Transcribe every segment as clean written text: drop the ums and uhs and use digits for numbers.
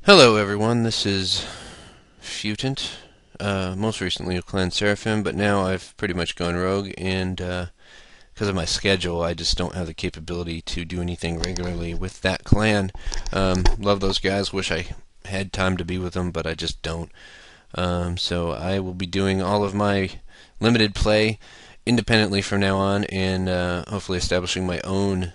Hello everyone, this is Futant, most recently of Clan Seraphim, but now I've pretty much gone rogue, and because of my schedule, I just don't have the capability to do anything regularly with that clan. Love those guys, wish I had time to be with them, but I just don't. So I will be doing all of my limited play independently from now on, and hopefully establishing my own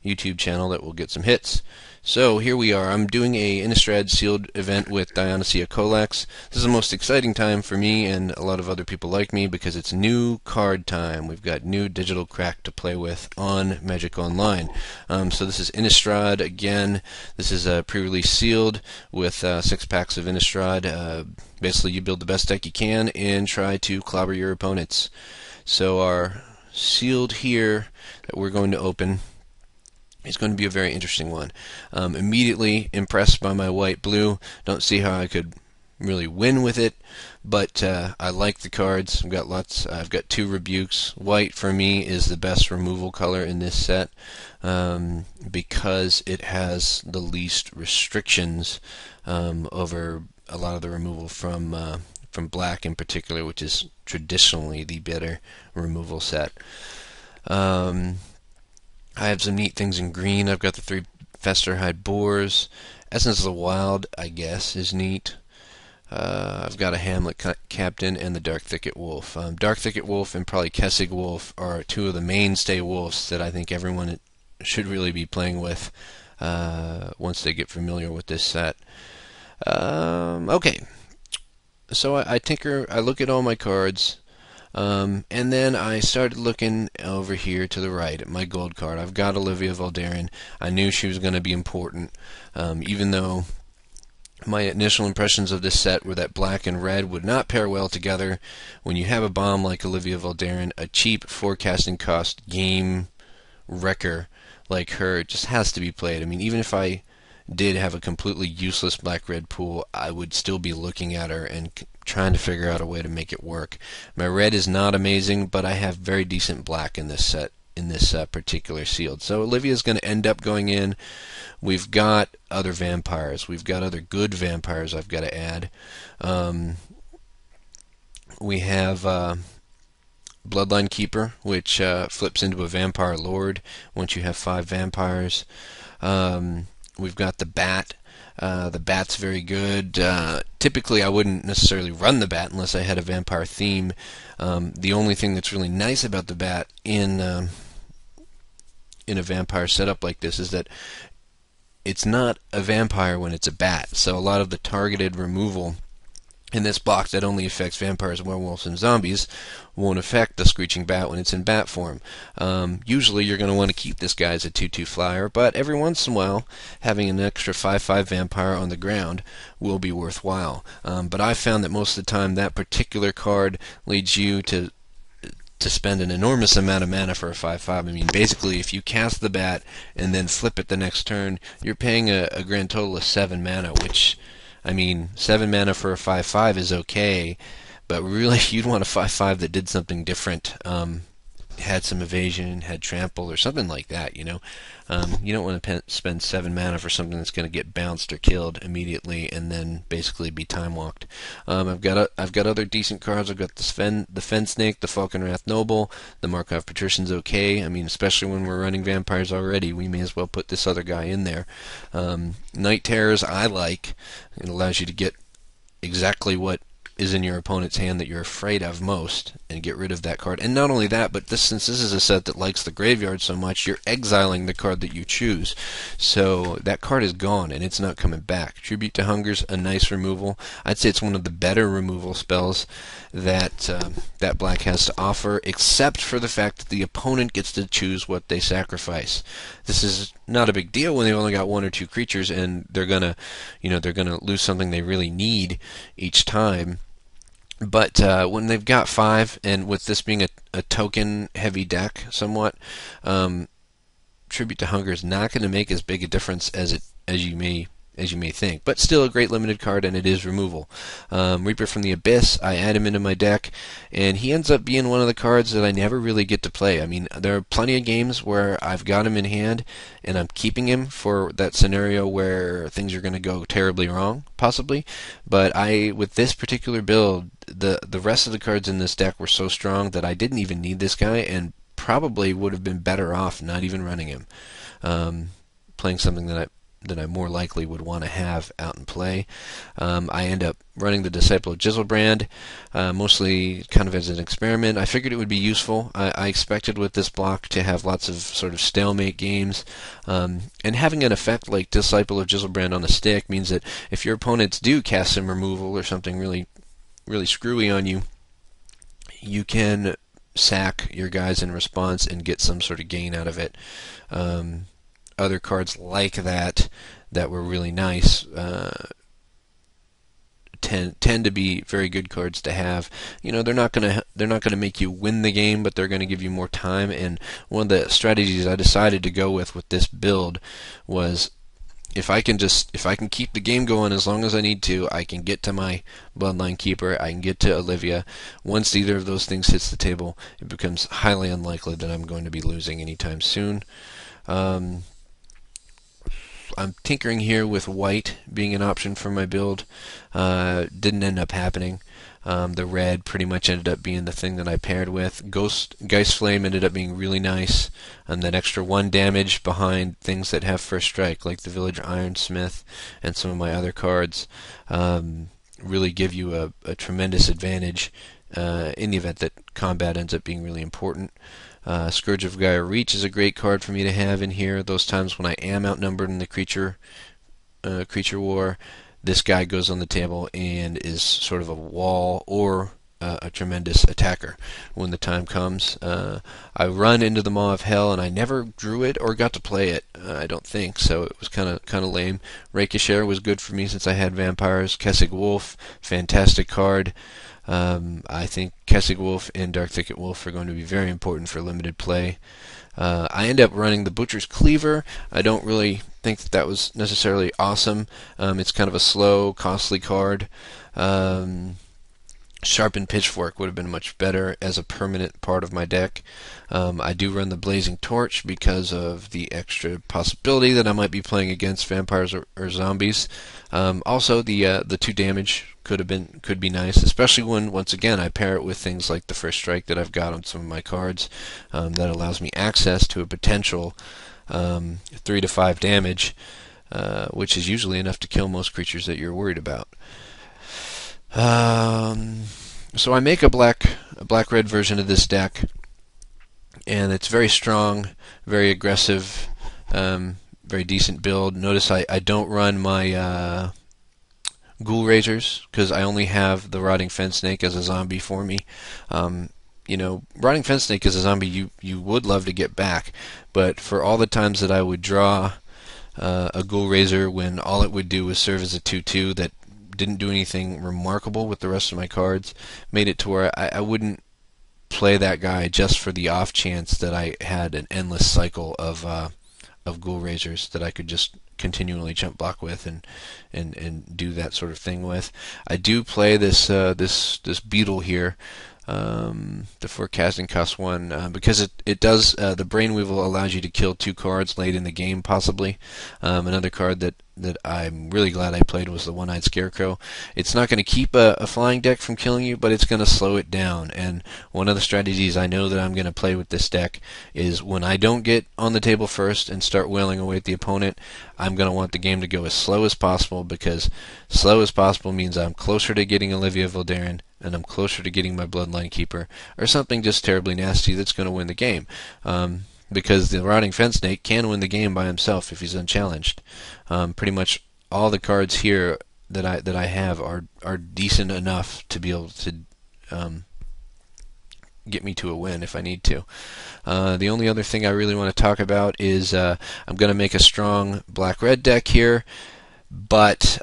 YouTube channel that will get some hits. So here we are. I'm doing a Innistrad sealed event with Dionysia Colex. This is the most exciting time for me and a lot of other people like me because it's new card time. We've got new digital crack to play with on Magic Online. So this is Innistrad again. This is a pre-release sealed with 6 packs of Innistrad. Basically, you build the best deck you can and try to clobber your opponents. So our sealed here that we're going to open is going to be a very interesting one. Immediately impressed by my white-blue. Don't see how I could really win with it, but I like the cards. I've got 2 rebukes. White for me is the best removal color in this set because it has the least restrictions over a lot of the removal from black in particular, which is traditionally the better removal set. I have some neat things in green. I've got the 3 Festerhide Boars. Essence of the Wild, I guess, is neat. I've got a Hamlet Captain and the Dark Thicket Wolf. Dark Thicket Wolf and probably Kessig Wolf are 2 of the mainstay wolves that I think everyone should really be playing with once they get familiar with this set. Okay, so I tinker, I look at all my cards. And then I started looking over here to the right at my gold card. I've got Olivia Voldaren. I knew she was going to be important, even though my initial impressions of this set were that black and red would not pair well together. When you have a bomb like Olivia Voldaren, a cheap forecasting cost game wrecker like her just has to be played. I mean, even if I did have a completely useless black-red pool, I would still be looking at her and trying to figure out a way to make it work. My red is not amazing, but I have very decent black in this set, in this particular sealed. So Olivia's going to end up going in. We've got other vampires. We've got other good vampires I've got to add. We have Bloodline Keeper, which flips into a Vampire Lord once you have 5 vampires. We've got the Bat. The Bat's very good. Typically, I wouldn't necessarily run the Bat unless I had a vampire theme. The only thing that's really nice about the Bat in a vampire setup like this is that it's not a vampire when it's a bat. So a lot of the targeted removal in this block that only affects vampires, werewolves, and zombies won't affect the Screeching Bat when it's in bat form. Usually you're going to want to keep this guy as a 2/2 flyer, but every once in a while having an extra 5/5 vampire on the ground will be worthwhile. But I found that most of the time that particular card leads you to spend an enormous amount of mana for a 5/5. I mean, basically, if you cast the Bat and then flip it the next turn, you're paying a grand total of 7 mana, which, I mean, 7 mana for a 5/5 is okay, but really you'd want a 5/5 that did something different. Had some evasion, had trample, or something like that, you know. You don't want to spend 7 mana for something that's going to get bounced or killed immediately and then basically be time walked. I've got other decent cards. I've got the Fen Snake, the Falconwrath Noble, the Markov Patrician's okay. I mean, especially when we're running vampires already, we may as well put this other guy in there. Night Terrors I like. It allows you to get exactly what is in your opponent's hand that you're afraid of most and get rid of that card. And not only that, but since this is a set that likes the graveyard so much, you're exiling the card that you choose. So that card is gone and it's not coming back. Tribute to Hunger's a nice removal. I'd say it's one of the better removal spells that that black has to offer, except for the fact that the opponent gets to choose what they sacrifice. This is not a big deal when they've only got 1 or 2 creatures and they're gonna lose something they really need each time. But when they've got 5, and with this being a token-heavy deck somewhat, Tribute to Hunger is not going to make as big a difference as you may as you may think, but still a great limited card, and it is removal. Reaper from the Abyss, I add him into my deck, and he ends up being one of the cards that I never really get to play. I mean, there are plenty of games where I've got him in hand, and I'm keeping him for that scenario where things are going to go terribly wrong, possibly. But with this particular build, the rest of the cards in this deck were so strong that I didn't even need this guy, and probably would have been better off not even running him. Playing something that I more likely would want to have out and play. I end up running the Disciple of Giselbrand, mostly kind of as an experiment. I figured it would be useful. I expected with this block to have lots of sort of stalemate games, and having an effect like Disciple of Giselbrand on the stick means that if your opponents do cast some removal or something really, really screwy on you, you can sack your guys in response and get some sort of gain out of it. Other cards like that were really nice tend to be very good cards to have. You know, they're not gonna make you win the game, but they're gonna give you more time. And one of the strategies I decided to go with this build was, if I can keep the game going as long as I need to, I can get to my Bloodline Keeper, I can get to Olivia. Once either of those things hits the table, it becomes highly unlikely that I'm going to be losing anytime soon. I'm tinkering here with white being an option for my build. Didn't end up happening. The red pretty much ended up being the thing that I paired with. Geist Flame ended up being really nice, and that extra 1 damage behind things that have first strike, like the Village Ironsmith and some of my other cards, really give you a tremendous advantage in the event that combat ends up being really important. Scourge of Gaia Reach is a great card for me to have in here. Those times when I am outnumbered in the creature war, this guy goes on the table and is sort of a wall or a tremendous attacker when the time comes. I run into the Maw of Hell, and I never drew it or got to play it. I don't think so. It was kind of lame. Rakeshare was good for me since I had vampires. Kessig Wolf, fantastic card. I think Kessig Wolf and Dark Thicket Wolf are going to be very important for limited play. I end up running the Butcher's Cleaver. I don't really think that was necessarily awesome. It's kind of a slow, costly card. Sharpened Pitchfork would have been much better as a permanent part of my deck. I do run the Blazing Torch because of the extra possibility that I might be playing against vampires or zombies. Also, the 2 damage could be nice, especially when, once again, I pair it with things like the First Strike that I've got on some of my cards. That allows me access to a potential 3 to 5 damage, which is usually enough to kill most creatures that you're worried about. So I make a black-red version of this deck, and it's very strong, very aggressive, very decent build. Notice I don't run my Ghoul Raisers because I only have the Rotting Fence Snake as a zombie for me. You know, Rotting Fence Snake is a zombie you would love to get back, but for all the times that I would draw a Ghoul Raiser when all it would do was serve as a 2/2 that didn't do anything remarkable with the rest of my cards, made it to where I wouldn't play that guy just for the off chance that I had an endless cycle of Ghoul Raisers that I could just continually jump block with and do that sort of thing with. I do play this beetle here. The forecasting cost 1 because it does the Brainweevil allows you to kill 2 cards late in the game possibly. Another card that I'm really glad I played was the One-Eyed Scarecrow. It's not going to keep a flying deck from killing you, but it's going to slow it down. And one of the strategies I know that I'm going to play with this deck is when I don't get on the table first and start wailing away at the opponent, I'm going to want the game to go as slow as possible, because slow as possible means I'm closer to getting Olivia Voldaren, and I'm closer to getting my Bloodline Keeper, or something just terribly nasty that's going to win the game. Because the Rotting Fence Snake can win the game by himself if he's unchallenged. Pretty much all the cards here that I have are decent enough to be able to get me to a win if I need to. The only other thing I really want to talk about is I'm going to make a strong black-red deck here, but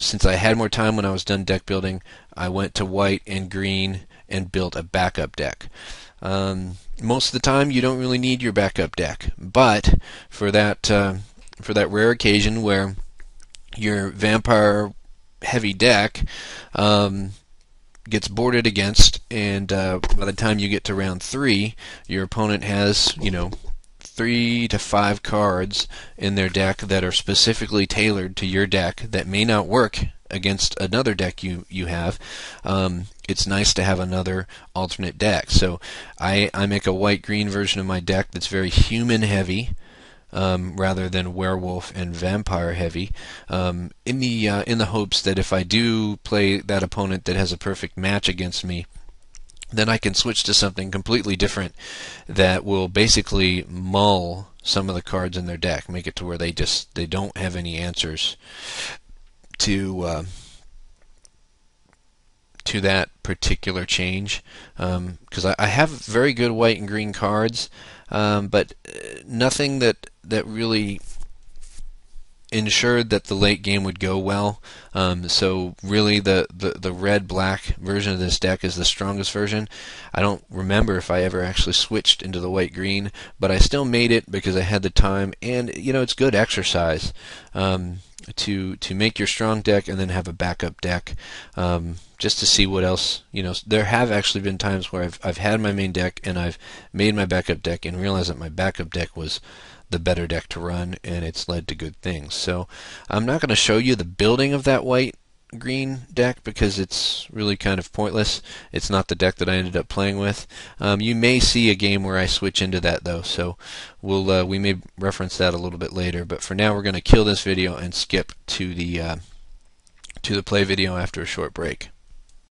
since I had more time when I was done deck building, I went to white and green and built a backup deck. Most of the time, you don't really need your backup deck, but for that rare occasion where your vampire heavy deck gets boarded against, and by the time you get to round 3, your opponent has, 3 to 5 cards in their deck that are specifically tailored to your deck that may not work against another deck you have. It's nice to have another alternate deck. So I make a white-green version of my deck that's very human heavy, rather than werewolf and vampire heavy, in the hopes that if I do play that opponent that has a perfect match against me, then I can switch to something completely different that will basically mull some of the cards in their deck, make it to where they don't have any answers to that particular change. Because I have very good white and green cards, but nothing that really ensured that the late game would go well. So really the red-black version of this deck is the strongest version. I don't remember if I ever actually switched into the white-green, but I still made it because I had the time, and it's good exercise to make your strong deck and then have a backup deck, just to see what else. There have actually been times where I've had my main deck and I've made my backup deck and realized that my backup deck was the better deck to run, and it's led to good things. So I'm not going to show you the building of that white-green deck because it's really kind of pointless. It's not the deck that I ended up playing with. You may see a game where I switch into that though, so we may reference that a little bit later. But for now, we're going to kill this video and skip to the play video after a short break.